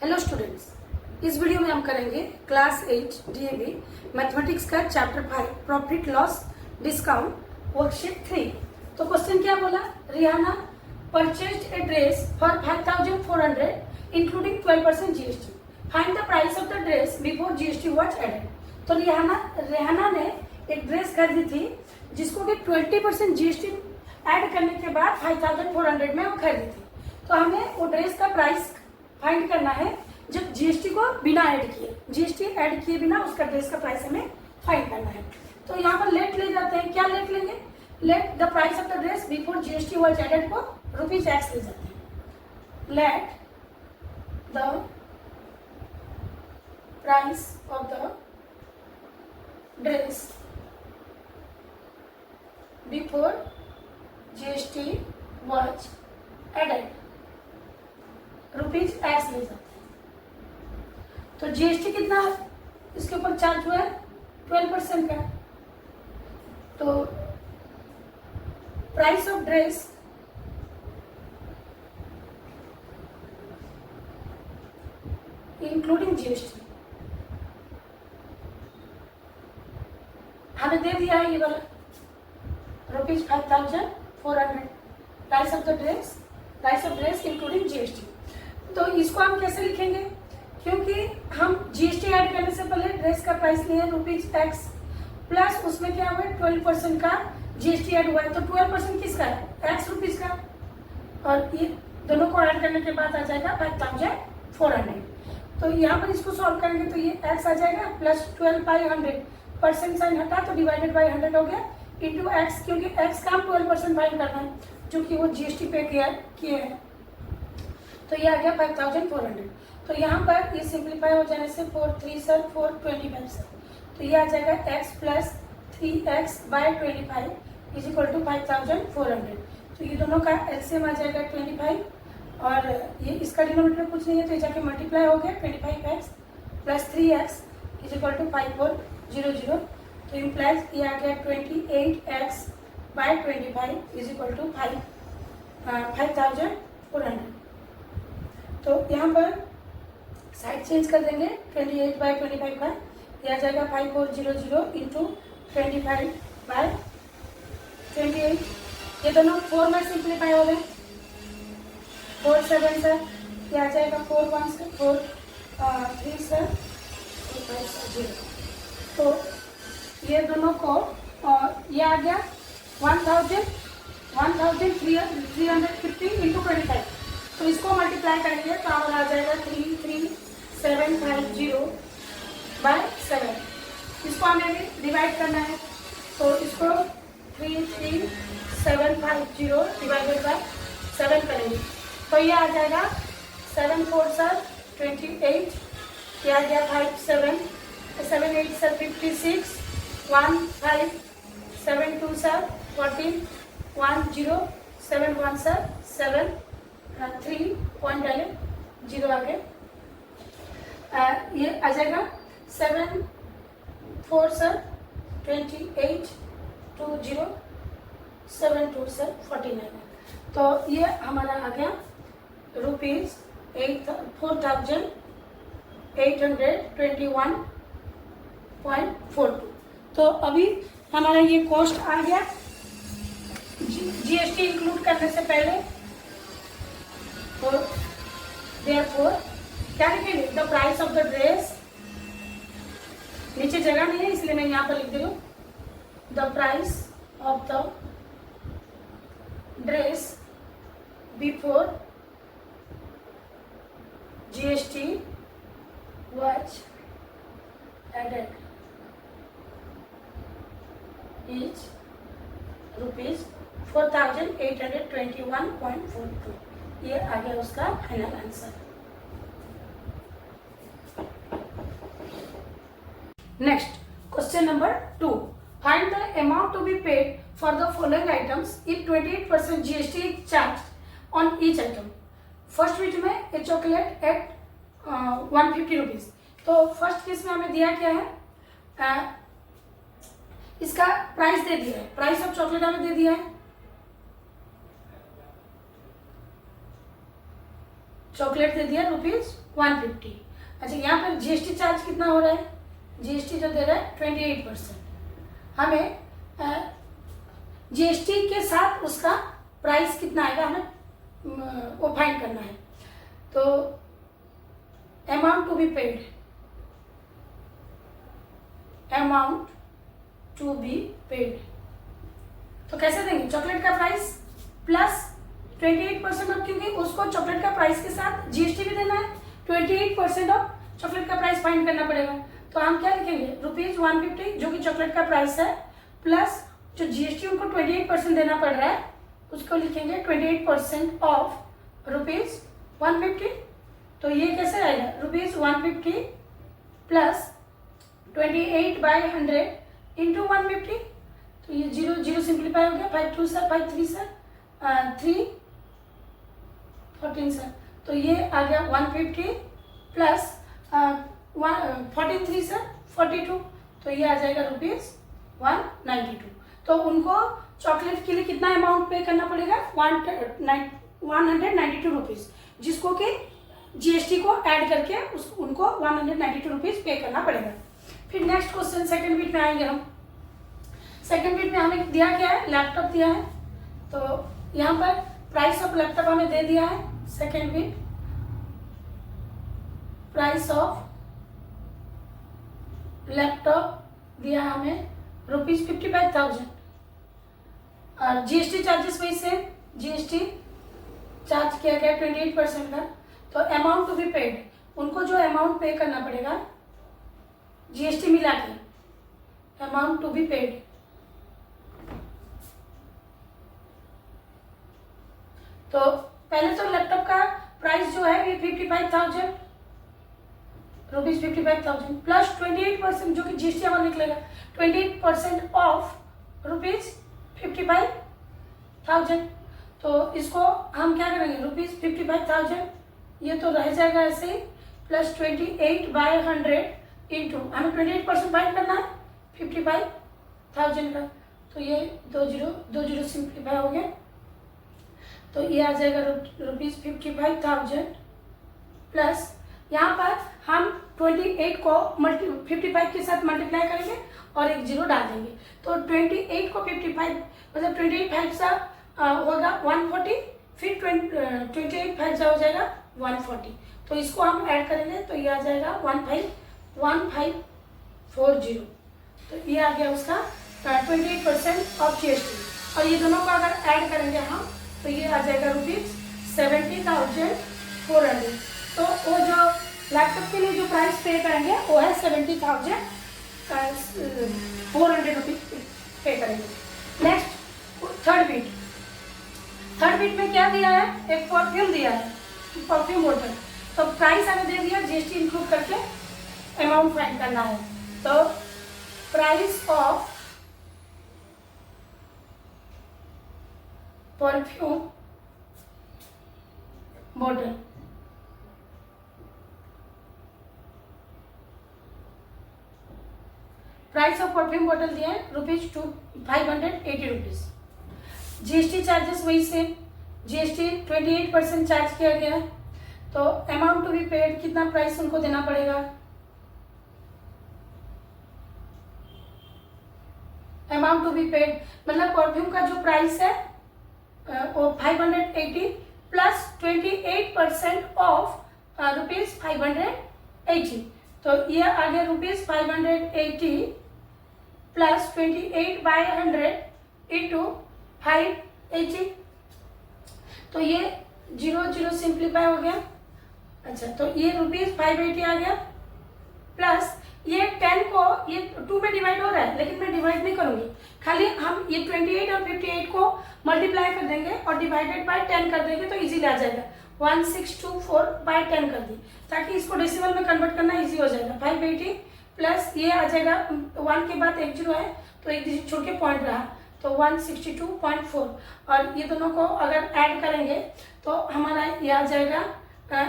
Hello students, इस video में हम करेंगे क्लास 8 डीएवी मैथमेटिक्स का chapter 5 profit loss discount worksheet 3। तो क्वेश्चन क्या बोला? Rihana purchased a dress for 5400 including 12% GST. Find the price of the dress before GST was added. तो रिहाना ने एक ड्रेस खरीदी थी जिसको कि 20% जीएसटी ऐड करने के बाद 5400 में वो खरीदी थी। तो हमें वो ड्रेस का प्राइस फाइंड करना है जब जीएसटी को बिना ऐड किए, जीएसटी ऐड किए बिना उसका ड्रेस का प्राइस हमें फाइंड करना है। तो यहाँ पर लेट ले जाते हैं। क्या लेट लेंगे? Let the price of the dress before GST was added को रुपीज एक्स ले जाते हैं। Let the price of the dress before GST was added rupees x ले जाते हैं। तो जीएसटी कितना इसके ऊपर चार्ज हुआ है? 12% का। तो price of dress including GST हमें दे दिया है ये वाला rupees 5400 price of the dress, price of dress including GST. तो इसको हम कैसे लिखेंगे? क्योंकि हम जीएसटी ऐड करने से पहले ड्रेस का प्राइस लिए रुपीज एक्स प्लस उसमें क्या हुआ है 12% का जीएसटी ऐड हुआ है। तो 12% किसका है? एक्स रुपीज का। और ये दोनों को ऐड करने के बाद आ जाएगा 5400। तो यहाँ पर इसको सॉल्व करेंगे तो ये एक्स आ जाएगा प्लस 12/100, परसेंट साइन हटा तो डिवाइडेड बाई 100 हो गया इंटू एक्स, क्योंकि एक्स का हम 12% फाइंड करना है जो कि वो जीएसटी पे किए हैं। तो ये आ गया 5400। तो यहाँ पर ये सिंप्लीफाई हो जाने से 4 3 सर 4 25 सर, तो ये आ जाएगा x plus 3x by 25 is equal to 5400। तो ये दोनों का एलसीएम आ जाएगा 25 और ये इसका डिनोमिनेटर कुछ नहीं है तो ये जाके मल्टीप्लाई हो गया 25x plus 3x is equal to 5400। तो इम्प्लाइज ये आ गया 28x bye 25 is equal to 5400। तो यहाँ पर साइड चेंज कर देंगे 28/25 का, यह आ जाएगा 5400 इंटू 25/28। ये दोनों 4 में सिंप्लीफाई हो गए, 4 7 सर, यह आ जाएगा 4 1 सर 4 3 सर 5 0। तो ये दोनों को ये आ गया 1350 इंटू 25। तो इसको मल्टीप्लाई करेंगे तो हमारा आ जाएगा 33750/7। इसको हमें भी डिवाइड करना है तो इसको 33750 डिवाइडेड बाय 7 करेंगे तो ये आ जाएगा 7 4 सर 28, ये आ गया 5 7 7 8 सर 56, 1 5 7 2 सर 14, 1 0 7 1 सर 7 3 पॉइंट डाले 0 आगे ये आ जाएगा 7 4 सर 28 2 0 7 2 सर 49। तो ये हमारा आ गया रुपीज 4821.42। तो अभी हमारा ये कॉस्ट आ गया जीएसटी इंक्लूड करने से पहले। तो therefore क्या लिखेंगे? The price of the dress, नीचे जगह नहीं है इसलिए मैं यहाँ पर लिख दे रही हूँ, the price of the dress before GST was added is rupees 4821.42। ये आ गया उसका final answer. Next question number 2, find the amount to be paid for the following items if 28% GST is charge on each item. First bit में a chocolate at 150 rupees. तो first case में हमें दिया क्या है? इसका प्राइस दे दिया है, प्राइस ऑफ चॉकलेट हमें दे दिया है चॉकलेट दे दिया ₹150। अच्छा, यहाँ पर जीएसटी चार्ज कितना हो रहा है? जीएसटी जो दे रहा है 28%। हमें जीएसटी के साथ उसका प्राइस कितना आएगा हमें वो फाइंड करना है। तो amount to be paid, amount to be paid, तो कैसे देंगे? चॉकलेट का प्राइस प्लस 28% ऑफ, क्योंकि उसको चॉकलेट का प्राइस के साथ जीएसटी भी देना है। 28% ऑफ चॉकलेट का प्राइस फाइंड करना पड़ेगा। तो हम क्या लिखेंगे? ₹150 जो कि चॉकलेट का प्राइस है, प्लस जो जीएसटी उनको 28% देना पड़ रहा है, उसको लिखेंगे 28% ऑफ ₹150। तो ये कैसे आएगा? ₹150 प्लस 28/100 इंटू 150। तो ये 0 सिंप्लीफाई हो गया, 5 2 सर, 5 3 सर, 3 14 सर। तो ये आ गया 150 प्लस 43 सर 42। तो ये आ जाएगा ₹192। तो उनको चॉकलेट के लिए कितना अमाउंट पे करना पड़ेगा? 192 रुपीज़, जिसको कि जीएसटी को ऐड करके उनको 192 रुपीज़ पे करना पड़ेगा। फिर नेक्स्ट क्वेश्चन सेकंड बीट में आएंगे हम। सेकंड बीट में हमें दिया क्या है? लैपटॉप दिया है। तो यहाँ पर प्राइस ऑफ लैपटॉप हमें दे दिया है। Second bit, price of laptop दिया हमें ₹55,000 और जीएसटी चार्जेस वही सेम, जीएसटी चार्ज किया गया 28% का। तो अमाउंट टू बी पेड, उनको जो अमाउंट पे करना पड़ेगा जीएसटी मिला के, अमाउंट टू बी पेड, तो पहले तो लैपटॉप का प्राइस जो है ये ₹55,000 प्लस 28% जो कि जीएसटी हमारा निकलेगा 28% ऑफ ₹55,000। तो इसको हम क्या करेंगे? ₹55,000 ये तो रह जाएगा ऐसे ही, प्लस 28/100 इंटू, हमें 28% फाइंड करना है 55,000 का। तो ये 2 जीरो सिंप्लीफाई हो गया। तो ये आ जाएगा ₹55,000 प्लस यहाँ पर हम 28 को 55 के साथ मल्टीप्लाई करेंगे और एक जीरो डाल देंगे। तो 28 को 55 मतलब 28 सा होगा 140, फिर 28 5 हो जाएगा 140। तो इसको हम ऐड करेंगे तो ये आ जाएगा 1540। तो ये आ गया उसका 28% ऑफ जीएसटी। और ये दोनों को अगर ऐड करेंगे हम तो ये आ जाएगा ₹70,400। तो वो जो लैपटॉप के लिए जो प्राइस पे करेंगे वो है 70,400 रुपीज पे करेंगे। नेक्स्ट थर्ड बीट में क्या दिया है? एक परफ्यूम दिया है, परफ्यूम बोतल। तो प्राइस हमें दे दिया, जीएसटी इंक्लूड करके अमाउंट फाइंड करना है। तो प्राइस ऑफ परफ्यूम बोतल, प्राइस ऑफ परफ्यूम बोतल दिया है ₹580। जीएसटी चार्जेस वही से, जीएसटी 28% चार्ज किया गया है। तो अमाउंट टू बी पेड कितना प्राइस उनको देना पड़ेगा? अमाउंट टू बी पेड मतलब परफ्यूम का जो प्राइस है वो 580 प्लस 28% ऑफ ₹580। तो ये आ गया ₹580 प्लस 28/100 इंटू 580। तो ये 0 सिंप्लीफाई हो गया। अच्छा, तो ये ₹580 आ गया प्लस ये 10 को ये 2 में डिवाइड हो रहा है, लेकिन मैं डिवाइड नहीं करूंगी, खाली हम ये 28 और 58 को मल्टीप्लाई कर देंगे और डिवाइडेड बाय 10 कर देंगे तो इजीली आ जाएगा। 1624/10 कर दी, ताकि इसको डेसिमल में कन्वर्ट करना इजी हो जाएगा। 580 प्लस ये आ जाएगा 1 के बाद एक जीरो है तो एक डिजिट छोड़ के पॉइंट रहा, तो 162.4। और ये दोनों को अगर ऐड करेंगे तो हमारा ये आ जाएगा,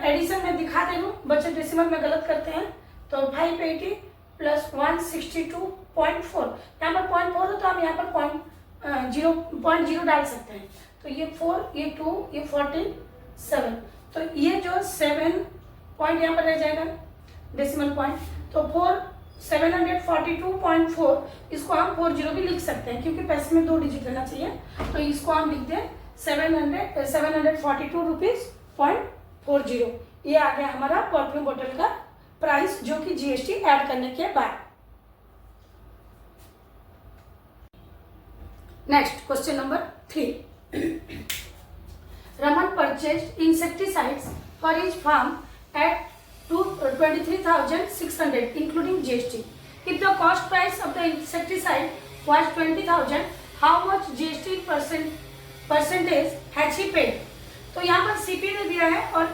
एडिशन में दिखा दे दूँ, बच्चे डेसिमल में गलत करते हैं। तो 580 प्लस 162.4, यहाँ पर 0.4 है तो हम यहाँ पर 0.0 डाल सकते हैं। तो ये 4, ये 2, ये 47, तो ये जो 7 पॉइंट यहाँ पर रह जाएगा डेसिमल पॉइंट, तो 742.4 इसको हम 40 भी लिख सकते हैं क्योंकि पैसे में 2 डिजिट रहना चाहिए, तो इसको हम लिख दें 742 रुपीज .40। ये आ गया हमारा परफ्यूम बोतल का प्राइस जो कि जीएसटी ऐड करने के बाद। Next question number 3। Raman purchased insecticides for his farm at 23,600 including GST. If the cost price of the insecticide was 20,000, how much GST percentage has he paid? तो यहाँ पर सीपी दे दिया है और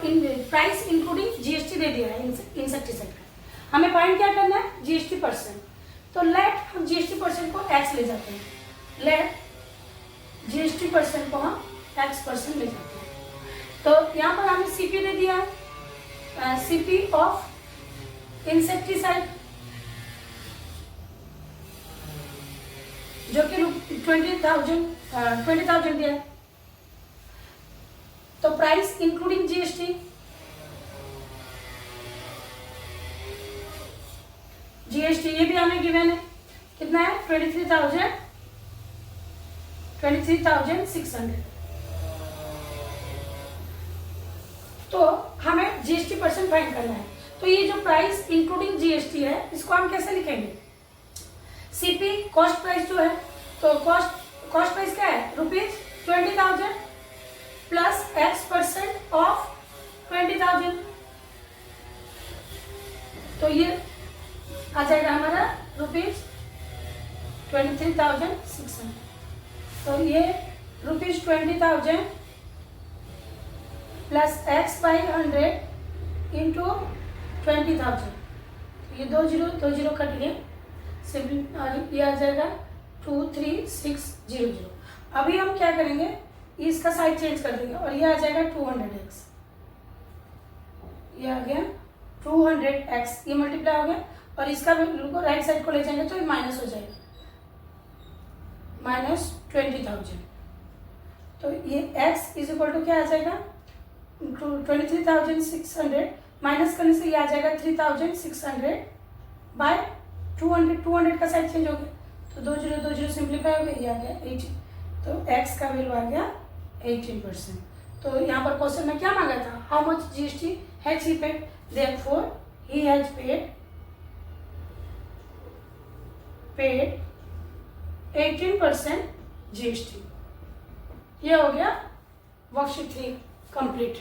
प्राइस इंक्लूडिंग जीएसटी दे दिया है insecticide का। हमें फाइंड क्या करना है? GST percent. तो लेट हम जीएसटी परसेंट को एक्स ले जाते हैं, लेट जीएसटी परसेंट को हम एक्स परसेंट ले जाते हैं। तो यहाँ पर हमें सीपी दे दिया है, सीपी ऑफ इंसेक्टिसाइड जो कि 20,000 दिया है। तो प्राइस इंक्लूडिंग जीएसटी, जीएसटी ये भी हमें गिवन है, कितना है? 23,600। तो हमें जीएसटी परसेंट फाइंड करना है। तो ये जो प्राइस इंक्लूडिंग जीएसटी है इसको हम कैसे लिखेंगे? सीपी कॉस्ट प्राइस जो है, तो कॉस्ट प्राइस क्या है? ₹20,000 प्लस एक्स परसेंट ऑफ 20,000, तो ये आ जाएगा हमारा ₹23,600। तो ये ₹20,000 प्लस एक्स बाई 100 इंटू 20,000, ये 2 जीरो कट गए सिंपली, और ये आ जाएगा 23,600। अभी हम क्या करेंगे? इसका साइड चेंज कर देंगे और ये आ जाएगा 200x, ये आ गया 200x, ये मल्टीप्लाई हो गया और इसका वैल्यू को राइट साइड को ले जाएंगे तो ये माइनस हो जाएगा, -20,000। तो ये x इज इक्वल टू क्या आ जाएगा? 23,600 माइनस करने से ये आ जाएगा 3,600 बाय 200 का साइड चेंज हो गया, तो 2 जीरो सिंप्लीफाई हो गया, ये आ गया 18। तो x का वैल्यू आ गया 18%। तो यहाँ पर क्वेश्चन में क्या मांगा था? How much GST has he paid? Therefore he has paid 18% GST. ये हो गया वर्कशीट 3 कंप्लीट।